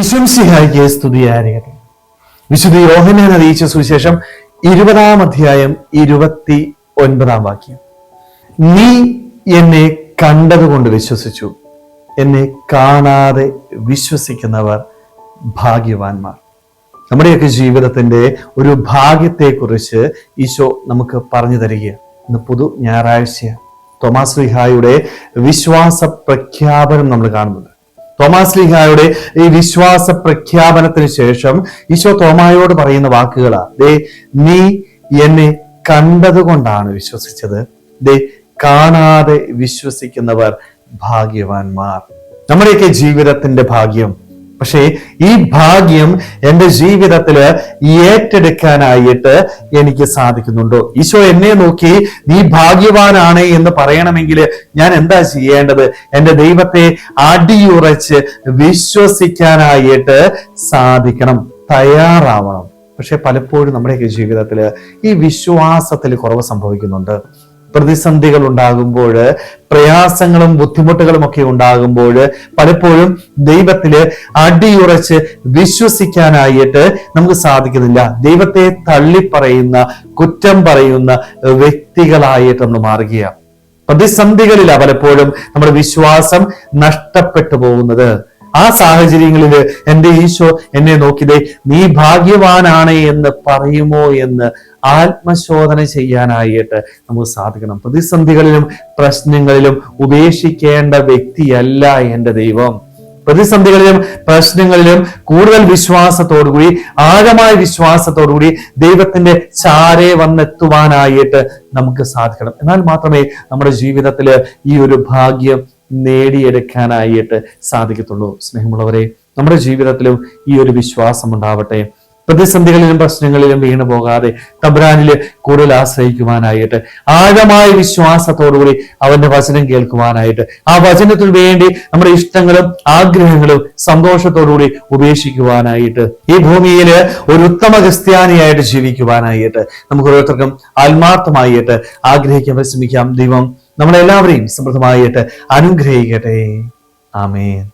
ഈശ്വംസിഹായിക്ക് സ്തുതിയായിരിക്കട്ടെ. വിശുദ്ധ യോഹന്നാൻ അറിയിച്ച സുവിശേഷം 20-ാം അധ്യായം 29-ാം വാക്യം. നീ എന്നെ കണ്ടതുകൊണ്ട് വിശ്വസിച്ചു, എന്നെ കാണാതെ വിശ്വസിക്കുന്നവർ ഭാഗ്യവാന്മാർ. നമ്മുടെയൊക്കെ ജീവിതത്തിന്റെ ഒരു ഭാഗ്യത്തെക്കുറിച്ച് ഈശോ നമുക്ക് പറഞ്ഞു തരികയാണ്. ഇന്ന് പുതു ഞായറാഴ്ചയാണ്. തോമാസ് ശ്ലീഹായുടെ വിശ്വാസ പ്രഖ്യാപനം നമ്മൾ കാണുന്നുണ്ട്. തോമാസ് ശ്ലീഹായുടെ ഈ വിശ്വാസ പ്രഖ്യാപനത്തിന് ശേഷം ഈശോ തോമായോട് പറയുന്ന വാക്കുകളാ: ദേ, നീ എന്നെ കണ്ടതുകൊണ്ടാണ് വിശ്വസിച്ചത്, ദേ, കാണാതെ വിശ്വസിക്കുന്നവർ ഭാഗ്യവാന്മാർ. നമ്മുടെയൊക്കെ ജീവിതത്തിന്റെ ഭാഗ്യം. പക്ഷേ ഈ ഭാഗ്യം എൻ്റെ ജീവിതത്തിൽ ഏറ്റെടുക്കാനായിട്ട് എനിക്ക് സാധിക്കുന്നുണ്ടോ? ഈശോ എന്നെ നോക്കി നീ ഭാഗ്യവാനാണ് എന്ന് പറയണമെങ്കിൽ ഞാൻ എന്താ ചെയ്യേണ്ടത്? എൻ്റെ ദൈവത്തെ അടിയുറച്ച് വിശ്വസിക്കാനായിട്ട് സാധിക്കണം, തയ്യാറാവണം. പക്ഷെ പലപ്പോഴും നമ്മുടെയൊക്കെ ജീവിതത്തിൽ ഈ വിശ്വാസത്തിൽ കുറവ് സംഭവിക്കുന്നുണ്ട്. പ്രതിസന്ധികൾ ഉണ്ടാകുമ്പോൾ, പ്രയാസങ്ങളും ബുദ്ധിമുട്ടുകളും ഒക്കെ ഉണ്ടാകുമ്പോൾ പലപ്പോഴും ദൈവത്തില് അടിയുറച്ച് വിശ്വസിക്കാനായിട്ട് നമുക്ക് സാധിക്കുന്നില്ല. ദൈവത്തെ തള്ളിപ്പറയുന്ന, കുറ്റം പറയുന്ന വ്യക്തികളായിട്ട് നമ്മൾ മാറുകയാണ്. പ്രതിസന്ധികളിലാണ് പലപ്പോഴും നമ്മുടെ വിശ്വാസം നഷ്ടപ്പെട്ടു പോകുന്നത്. ആ സാഹചര്യങ്ങളിൽ എൻ്റെ ഈശോ എന്നെ നോക്കിയതേ നീ ഭാഗ്യവാനാണ് എന്ന് പറയുമോ എന്ന് ആത്മശോധന ചെയ്യാനായിട്ട് നമുക്ക് സാധിക്കണം. പ്രതിസന്ധികളിലും പ്രശ്നങ്ങളിലും ഉപേക്ഷിക്കേണ്ട വ്യക്തിയല്ല എൻ്റെ ദൈവം. പ്രതിസന്ധികളിലും പ്രശ്നങ്ങളിലും കൂടുതൽ വിശ്വാസത്തോടുകൂടി, ആഴമായ വിശ്വാസത്തോടുകൂടി ദൈവത്തിന്റെ ചാരെ വന്നെത്തുവാനായിട്ട് നമുക്ക് സാധിക്കണം. എന്നാൽ മാത്രമേ നമ്മുടെ ജീവിതത്തിൽ ഈ ഒരു ഭാഗ്യം നേടിയെടുക്കാനായിട്ട് സാധിക്കത്തുള്ളൂ. സ്നേഹമുള്ളവരെ, നമ്മുടെ ജീവിതത്തിലും ഈ ഒരു വിശ്വാസം ഉണ്ടാവട്ടെ. പ്രതിസന്ധികളിലും പ്രശ്നങ്ങളിലും വീണു പോകാതെ തമ്പുരാനില് കൂടുതൽ ആശ്രയിക്കുവാനായിട്ട്, ആഴമായ വിശ്വാസത്തോടുകൂടി അവന്റെ വചനം കേൾക്കുവാനായിട്ട്, ആ വചനത്തിന് വേണ്ടി നമ്മുടെ ഇഷ്ടങ്ങളും ആഗ്രഹങ്ങളും സന്തോഷത്തോടുകൂടി ഉപേക്ഷിക്കുവാനായിട്ട്, ഈ ഭൂമിയിൽ ഒരു ഉത്തമ ക്രിസ്ത്യാനിയായിട്ട് ജീവിക്കുവാനായിട്ട് നമുക്ക് ഓരോരുത്തർക്കും ആത്മാർത്ഥമായിട്ട് ആഗ്രഹിക്കാൻ പരിശ്രമിക്കാം. ദൈവം നമ്മളെല്ലാവരെയും സമൃദ്ധമായിട്ട് അനുഗ്രഹിക്കട്ടെ. ആമേൻ.